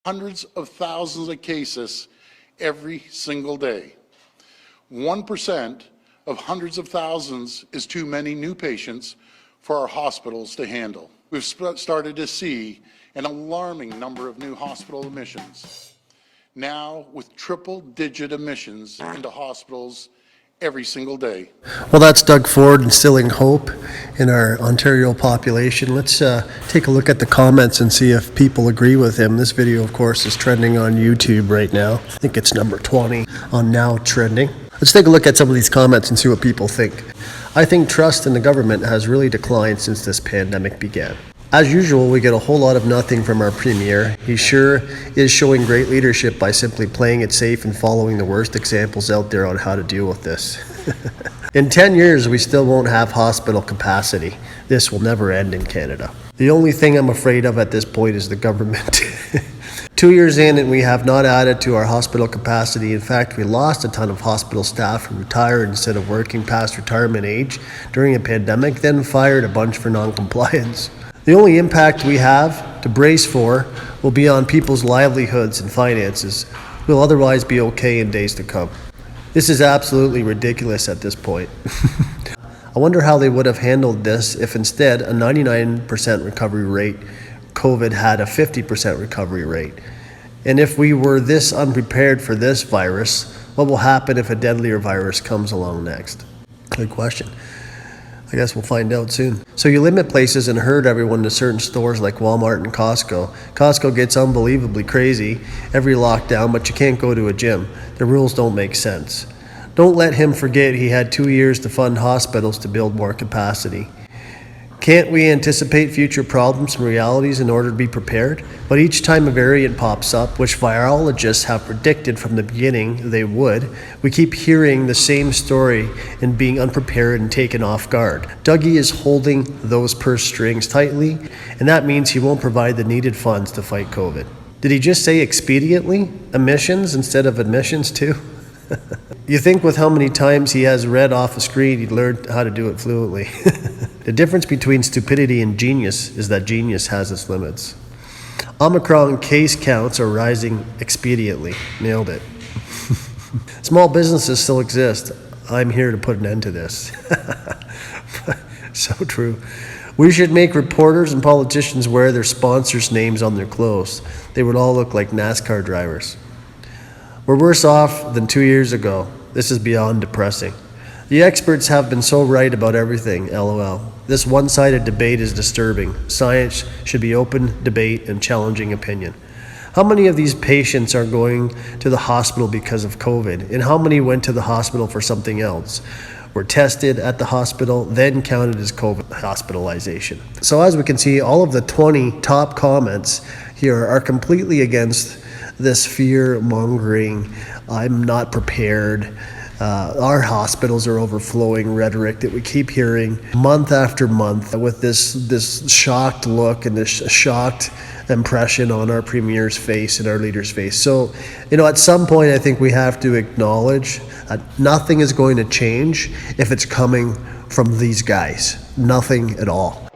hundreds of thousands of cases every single day. 1% of hundreds of thousands is too many new patients for our hospitals to handle. We've started to see an alarming number of new hospital admissions, now with triple-digit admissions into hospitals every single day. Well, that's Doug Ford instilling hope in our Ontario population. Let's take a look at the comments and see if people agree with him. This video, of course, is trending on YouTube right now. I think it's number 20 on Now Trending. Let's take a look at some of these comments and see what people think. I think trust in the government has really declined since this pandemic began. As usual, we get a whole lot of nothing from our premier. He sure is showing great leadership by simply playing it safe and following the worst examples out there on how to deal with this. In 10 years, we still won't have hospital capacity. This will never end in Canada. The only thing I'm afraid of at this point is the government. 2 years in and we have not added to our hospital capacity. In fact, we lost a ton of hospital staff who retired instead of working past retirement age during a pandemic, then fired a bunch for non-compliance. The only impact we have to brace for will be on people's livelihoods and finances. We'll otherwise be okay in days to come. This is absolutely ridiculous at this point. I wonder how they would have handled this if instead a 99% recovery rate, COVID had a 50% recovery rate. And if we were this unprepared for this virus, what will happen if a deadlier virus comes along next? Good question. I guess we'll find out soon. So you limit places and herd everyone to certain stores like Walmart and Costco. Costco gets unbelievably crazy every lockdown, but you can't go to a gym. The rules don't make sense. Don't let him forget he had 2 years to fund hospitals to build more capacity. Can't we anticipate future problems and realities in order to be prepared? But each time a variant pops up, which virologists have predicted from the beginning they would, we keep hearing the same story and being unprepared and taken off guard. Dougie is holding those purse strings tightly, and that means he won't provide the needed funds to fight COVID. Did he just say expediently? Emissions instead of admissions too? You think with how many times he has read off a screen, he'd learn how to do it fluently. The difference between stupidity and genius is that genius has its limits. Omicron case counts are rising expediently. Nailed it. Small businesses still exist. I'm here to put an end to this. So true. We should make reporters and politicians wear their sponsors' names on their clothes. They would all look like NASCAR drivers. We're worse off than 2 years ago. This is beyond depressing. The experts have been so right about everything, LOL. This one-sided debate is disturbing. Science should be open debate and challenging opinion. How many of these patients are going to the hospital because of COVID? And how many went to the hospital for something else? Were tested at the hospital, then counted as COVID hospitalization. So as we can see, all of the 20 top comments here are completely against this fear-mongering, I'm not prepared, our hospitals are overflowing rhetoric that we keep hearing month after month with this shocked look and this shocked impression on our premier's face and our leader's face. So, at some point I think we have to acknowledge that nothing is going to change if it's coming from these guys. Nothing at all.